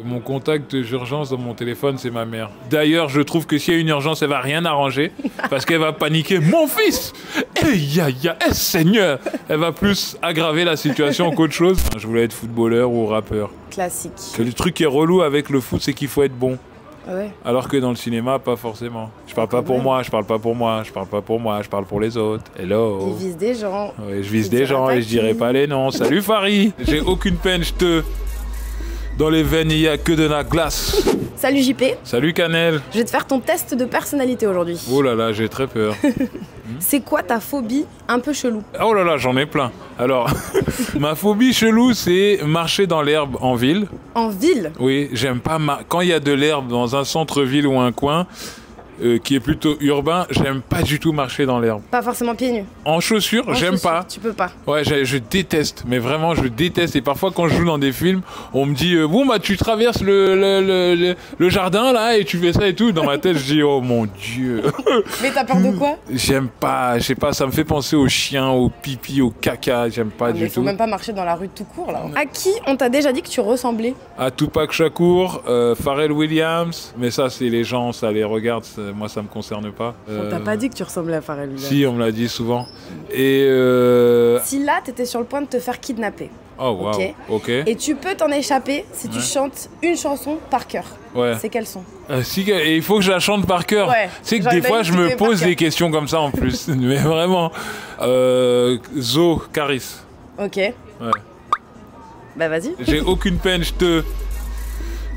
Mon contact d'urgence dans mon téléphone, c'est ma mère. D'ailleurs, je trouve que s'il y a une urgence, elle va rien arranger parce qu'elle va paniquer. Mon fils, Seigneur, elle va plus aggraver la situation qu'autre chose. Je voulais être footballeur ou rappeur. Classique. Le truc qui est relou avec le foot, c'est qu'il faut être bon. Ouais. Alors que dans le cinéma, pas forcément. Je parle pas pour moi, je parle pas pour moi, je parle pas pour moi, je parle pour les autres. Hello. Il vise des gens. Ouais, je vise des gens et je dirai pas les noms. Salut Farid. J'ai aucune peine, Dans les veines, il n'y a que de la glace. Salut JP. Salut Cannelle. Je vais te faire ton test de personnalité aujourd'hui. Oh là là, j'ai très peur. C'est quoi ta phobie un peu chelou? Oh là là, j'en ai plein. Alors, ma phobie chelou, c'est marcher dans l'herbe en ville. En ville? Oui, j'aime pas... Quand il y a de l'herbe dans un centre-ville ou un coin... qui est plutôt urbain, j'aime pas du tout marcher dans l'herbe. Pas forcément pieds nus. En chaussures, j'aime pas. Tu peux pas. Ouais, je déteste, mais vraiment je déteste. Et parfois quand je joue dans des films, on me dit bon bah tu traverses le jardin là et tu fais ça et tout. Dans ma tête je dis oh mon Dieu. Mais t'as peur de quoi? J'aime pas, je sais pas, ça me fait penser aux chiens, au pipi, au caca, j'aime pas du tout. Faut même pas marcher dans la rue tout court là. À qui on t'a déjà dit que tu ressemblais? À Tupac Shakur, Pharrell Williams, mais ça c'est les gens, ça les regarde. Moi, ça me concerne pas. On t'a pas dit que tu ressemblais à Pharrell Williams? Si, on me l'a dit souvent. Et si là, t'étais sur le point de te faire kidnapper. Oh, wow. Ok. Et tu peux t'en échapper si tu chantes une chanson par cœur. Ouais. C'est quel son? Et il faut que je la chante par cœur. Ouais. C'est que des fois, je me pose des questions comme ça en plus. Mais vraiment. Zo, Caris. Ok. Ouais. Bah, vas-y. J'ai aucune peine,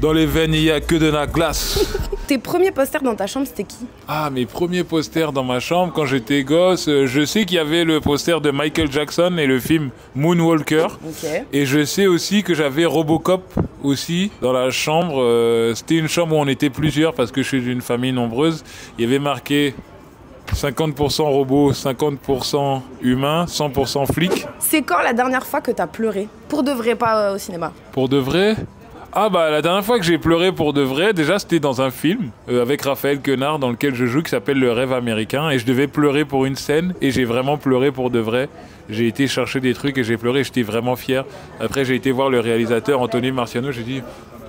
Dans les veines, il n'y a que de la glace. Tes premiers posters dans ta chambre, c'était qui? Ah, mes premiers posters dans ma chambre, quand j'étais gosse, je sais qu'il y avait le poster de Michael Jackson et le film Moonwalker. Okay. Et je sais aussi que j'avais Robocop aussi dans la chambre. C'était une chambre où on était plusieurs parce que je suis d'une famille nombreuse. Il y avait marqué 50% robots, 50% humains, 100% flics. C'est quand la dernière fois que t'as pleuré? Pour de vrai, pas au cinéma. Pour de vrai? Ah bah la dernière fois que j'ai pleuré pour de vrai, déjà c'était dans un film avec Raphaël Quenard dans lequel je joue qui s'appelle Le Rêve Américain et je devais pleurer pour une scène et j'ai vraiment pleuré pour de vrai. J'ai été chercher des trucs et j'ai pleuré et j'étais vraiment fier. Après j'ai été voir le réalisateur Anthony Marciano, j'ai dit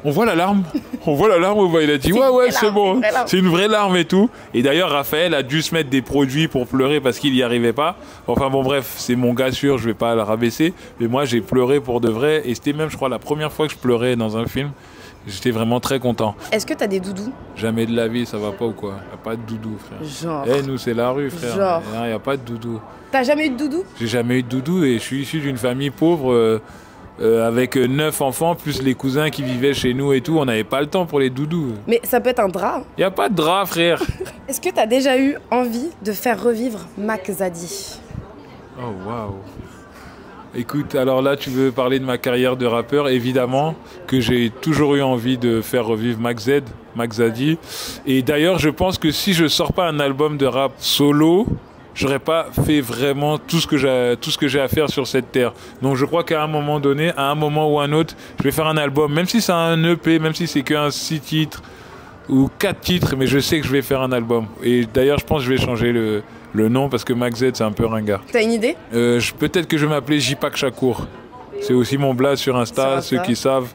on voit la larme? On voit la larme? Il a dit ouais c'est bon, c'est une vraie larme et tout. Et d'ailleurs Raphaël a dû se mettre des produits pour pleurer parce qu'il n'y arrivait pas. Enfin bon bref, c'est mon gars sûr, je vais pas le rabaisser. Mais moi j'ai pleuré pour de vrai et c'était même je crois la première fois que je pleurais dans un film. J'étais vraiment très content. Est-ce que t'as des doudous? Jamais de la vie, ça va pas ou quoi? Y a pas de doudou frère. Genre. Nous c'est la rue frère. Genre. Y a pas de doudou. T'as jamais eu de doudou? J'ai jamais eu de doudou et je suis issu d'une famille pauvre. Avec 9 enfants, plus les cousins qui vivaient chez nous et tout, on n'avait pas le temps pour les doudous. Mais ça peut être un drap. Y a pas de drap, frère. Est-ce que t'as déjà eu envie de faire revivre Mac Zaddy? Oh, waouh. Écoute, alors là, tu veux parler de ma carrière de rappeur, évidemment, que j'ai toujours eu envie de faire revivre Mac Zaddy. Et d'ailleurs, je pense que si je sors pas un album de rap solo, j'aurais pas fait vraiment tout ce que j'ai à faire sur cette terre. Donc je crois qu'à un moment donné, à un moment ou un autre, je vais faire un album, même si c'est un EP, même si c'est qu'un 6 titres ou 4 titres, mais je sais que je vais faire un album. Et d'ailleurs, je pense que je vais changer le nom parce que Mac Z, c'est un peu ringard. T'as une idée? Peut-être que je vais m'appeler Jipak Shakur. C'est aussi mon blaze sur Insta, ceux qui savent.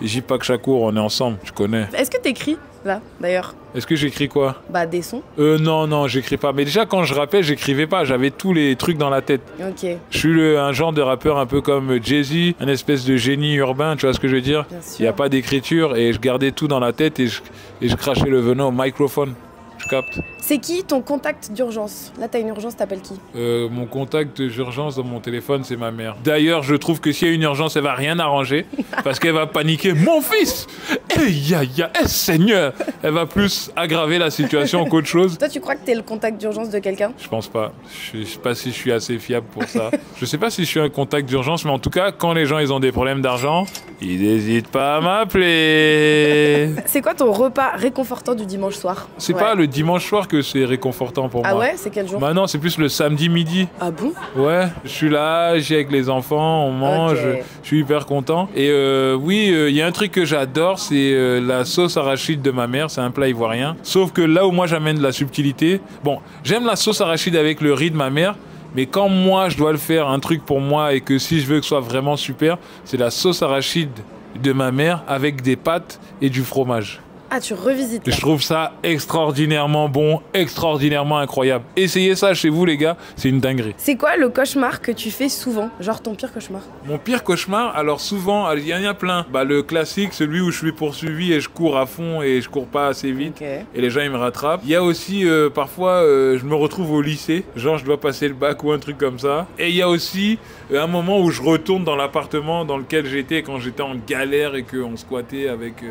Jipak Shakur, on est ensemble, tu connais. Est-ce que t'écris là, d'ailleurs? Est-ce que j'écris quoi? Bah, des sons. Non, j'écris pas. Mais déjà, quand je rappais, j'écrivais pas. J'avais tous les trucs dans la tête. Ok. Je suis un genre de rappeur un peu comme Jay-Z, un espèce de génie urbain, tu vois ce que je veux dire? Il n'y a pas d'écriture et je gardais tout dans la tête et je crachais le venin au microphone. Je capte. C'est qui ton contact d'urgence? Là, t'as une urgence, t'appelles qui? Mon contact d'urgence dans mon téléphone, c'est ma mère. D'ailleurs, je trouve que s'il y a une urgence, elle va rien arranger parce qu'elle va paniquer. Mon fils, Seigneur, elle va plus aggraver la situation qu'autre chose. Toi, tu crois que t'es le contact d'urgence de quelqu'un? Je pense pas. Je sais pas si je suis assez fiable pour ça. Je sais pas si je suis un contact d'urgence, mais en tout cas, quand les gens ils ont des problèmes d'argent, ils n'hésitent pas à m'appeler. C'est quoi ton repas réconfortant du dimanche soir? C'est pas le dimanche soir que c'est réconfortant pour moi. Ah ouais? C'est quel jour? Bah non, c'est plus le samedi midi. Ah bon? Ouais, je suis là, j'ai avec les enfants, on mange, je suis hyper content. Et oui, il y a un truc que j'adore, c'est la sauce arachide de ma mère, c'est un plat ivoirien. Sauf que là où moi j'amène de la subtilité, bon, j'aime la sauce arachide avec le riz de ma mère, mais quand moi je dois le faire, un truc pour moi, et que si je veux que ce soit vraiment super, c'est la sauce arachide de ma mère avec des pâtes et du fromage. Ah, tu revisites là. Je trouve ça extraordinairement bon, extraordinairement incroyable. Essayez ça chez vous les gars, c'est une dinguerie. C'est quoi le cauchemar que tu fais souvent? Genre ton pire cauchemar? Mon pire cauchemar, alors souvent, il y en a plein. Le classique, celui où je suis poursuivi et je cours à fond et je cours pas assez vite. Ok. Et les gens ils me rattrapent. Il y a aussi parfois je me retrouve au lycée, genre je dois passer le bac ou un truc comme ça. Et il y a aussi un moment où je retourne dans l'appartement dans lequel j'étais quand j'étais en galère et qu'on squattait avec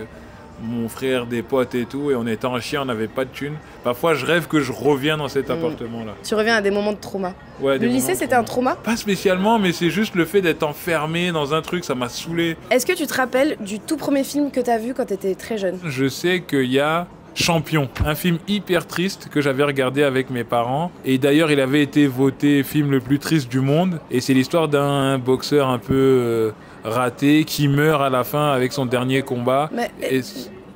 mon frère, des potes et tout, et on était en chien, on n'avait pas de thunes. Parfois je rêve que je reviens dans cet appartement-là. Tu reviens à des moments de trauma. Ouais, Le lycée c'était un trauma? Pas spécialement, mais c'est juste le fait d'être enfermé dans un truc, ça m'a saoulé. Est-ce que tu te rappelles du tout premier film que t'as vu quand t'étais très jeune? Je sais qu'il y a Champion, un film hyper triste que j'avais regardé avec mes parents. Et d'ailleurs, il avait été voté film le plus triste du monde. Et c'est l'histoire d'un boxeur un peu raté qui meurt à la fin avec son dernier combat. Mais Et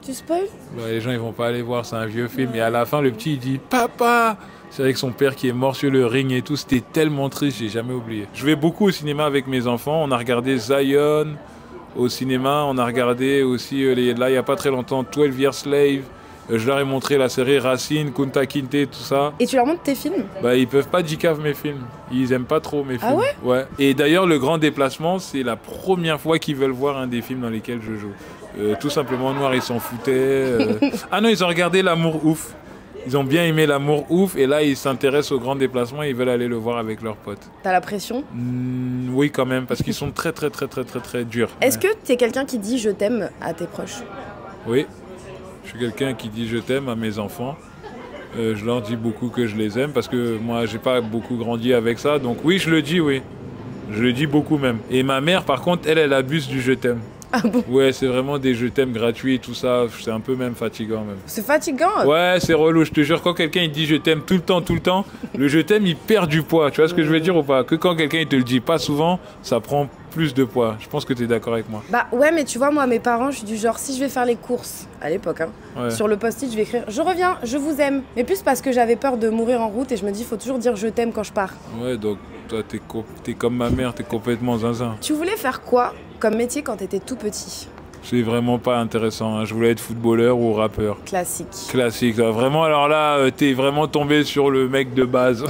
tu spoil? les gens ils vont pas aller voir, c'est un vieux film. Et à la fin, le petit il dit Papa! C'est avec son père qui est mort sur le ring et tout. C'était tellement triste, j'ai jamais oublié. Je vais beaucoup au cinéma avec mes enfants. On a regardé Zion au cinéma. On a regardé aussi, là il y a pas très longtemps, 12 Years Slave. Je leur ai montré la série Racine, Kunta Kinte, tout ça. Et tu leur montres tes films? Ils peuvent pas decaf mes films. Ils aiment pas trop mes films. Ah ouais? Ouais. Et d'ailleurs, Le Grand Déplacement, c'est la première fois qu'ils veulent voir un des films dans lesquels je joue. Tout simplement Noir, ils s'en foutaient. Ah non, ils ont regardé L'Amour Ouf. Ils ont bien aimé L'Amour Ouf et là, ils s'intéressent au Grand Déplacement et ils veulent aller le voir avec leurs potes. T'as la pression? Oui, quand même, parce qu'ils sont très durs. Est-ce que t'es quelqu'un qui dit je t'aime à tes proches? Oui. Je suis quelqu'un qui dit je t'aime à mes enfants. Je leur dis beaucoup que je les aime parce que moi, j'ai pas beaucoup grandi avec ça. Donc oui, je le dis, oui. Je le dis beaucoup même. Et ma mère, par contre, elle abuse du je t'aime. Ah bon? Ouais, c'est vraiment des je t'aime gratuits et tout ça. C'est un peu même fatigant même. C'est fatigant? Ouais, c'est relou. Je te jure, quand quelqu'un il dit je t'aime tout le temps, le je t'aime il perd du poids. Tu vois ce que je veux dire ou pas? Que quand quelqu'un il te le dit pas souvent, ça prend plus de poids. Je pense que tu es d'accord avec moi. Bah ouais, mais tu vois, moi, mes parents, je suis du genre, si je vais faire les courses, à l'époque, hein, Ouais. sur le post-it, je vais écrire je reviens, je vous aime. Mais plus parce que j'avais peur de mourir en route et je me dis, faut toujours dire je t'aime quand je pars. Ouais, donc toi, t'es comme ma mère, t'es complètement zinzin. Tu voulais faire quoi comme métier quand t'étais tout petit? C'est vraiment pas intéressant, hein. Je voulais être footballeur ou rappeur. Classique. Classique, là. Vraiment, alors là, t'es vraiment tombé sur le mec de base.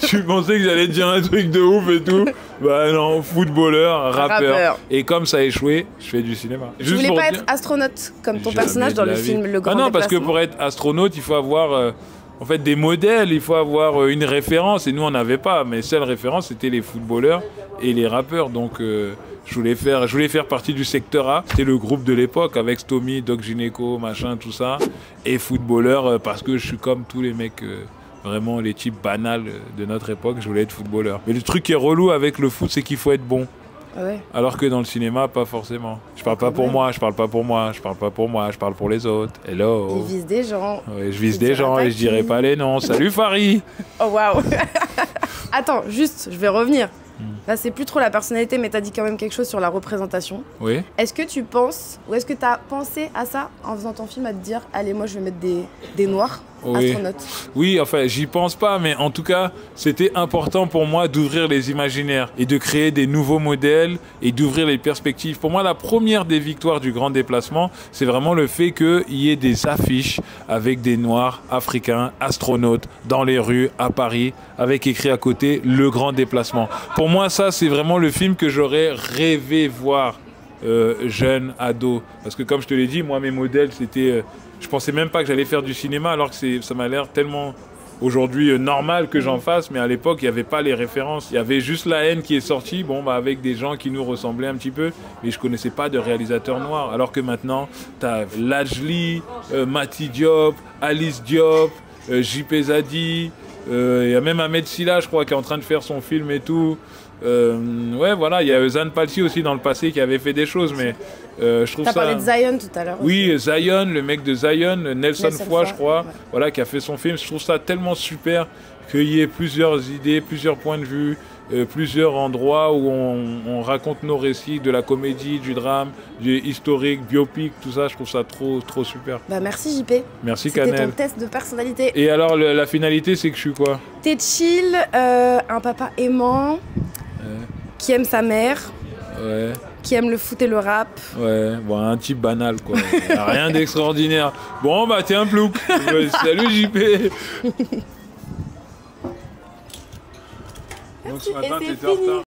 Tu pensais que j'allais te dire un truc de ouf et tout. Bah non, footballeur, rappeur. Et comme ça a échoué, je fais du cinéma. Tu voulais pas être astronaute comme ton Jamais personnage de dans la le vie. film Le Grand Ah non, parce que Déplacement? pour être astronaute, il faut avoir en fait des modèles, il faut avoir une référence. Et nous, on n'avait pas. Mais seule référence, c'était les footballeurs et les rappeurs. Donc, je voulais faire partie du secteur A. C'était le groupe de l'époque avec Stomy, Doc Gineco, machin, tout ça. Et footballeur parce que je suis comme tous les mecs. Vraiment les types banals de notre époque, je voulais être footballeur. Mais le truc qui est relou avec le foot, c'est qu'il faut être bon. Ouais. Alors que dans le cinéma, pas forcément. Je parle pas pour moi, je parle pas pour moi, je parle pas pour moi, je parle pour les autres. Hello. Il vise des gens. Ouais, je vise Il des dira gens pas et je dirai qui. pas les noms. Salut Farid. Oh waouh. Attends, juste, je vais revenir. Là, c'est plus trop la personnalité, mais t'as dit quand même quelque chose sur la représentation. Oui. Est-ce que tu penses, ou est-ce que t'as pensé à ça en faisant ton film, à te dire, allez, moi je vais mettre des noirs Oui. astronautes? Oui, enfin, j'y pense pas, mais en tout cas, c'était important pour moi d'ouvrir les imaginaires et de créer des nouveaux modèles et d'ouvrir les perspectives. Pour moi, la première des victoires du Grand Déplacement, c'est vraiment le fait qu'il y ait des affiches avec des Noirs africains astronautes dans les rues à Paris, avec écrit à côté Le Grand Déplacement. Pour moi, ça, c'est vraiment le film que j'aurais rêvé voir jeune, ado. Parce que comme je te l'ai dit, moi, mes modèles, c'était... je pensais même pas que j'allais faire du cinéma, alors que ça m'a l'air tellement aujourd'hui normal que j'en fasse, mais à l'époque, il n'y avait pas les références. Il y avait juste La Haine qui est sortie, avec des gens qui nous ressemblaient un petit peu, mais je connaissais pas de réalisateurs noirs. Alors que maintenant, tu as Lajli, Mati Diop, Alice Diop, JP Zadi, il y a même Ahmed Silla, je crois, qui est en train de faire son film et tout. Ouais, voilà, il y a Zan Palsi aussi dans le passé qui avait fait des choses, mais je trouve ça... T'as parlé de Zion tout à l'heure. Oui, Zion, le mec de Zion, Nelson Foy, je crois, ouais. voilà, qui a fait son film. Je trouve ça tellement super qu'il y ait plusieurs idées, plusieurs points de vue, plusieurs endroits où on raconte nos récits, de la comédie, du drame, du historique, biopic, tout ça. Je trouve ça trop super. Bah merci JP. Merci C'était Canel. ton test de personnalité. Et alors, la finalité, c'est que je suis quoi? T'es chill, un papa aimant, qui aime sa mère, Ouais. qui aime le foot et le rap. Ouais, bon, un type banal, quoi. Rien d'extraordinaire. Bon, bah, t'es un plouc. Salut, JP. Donc, ce matin, t'étais en retard.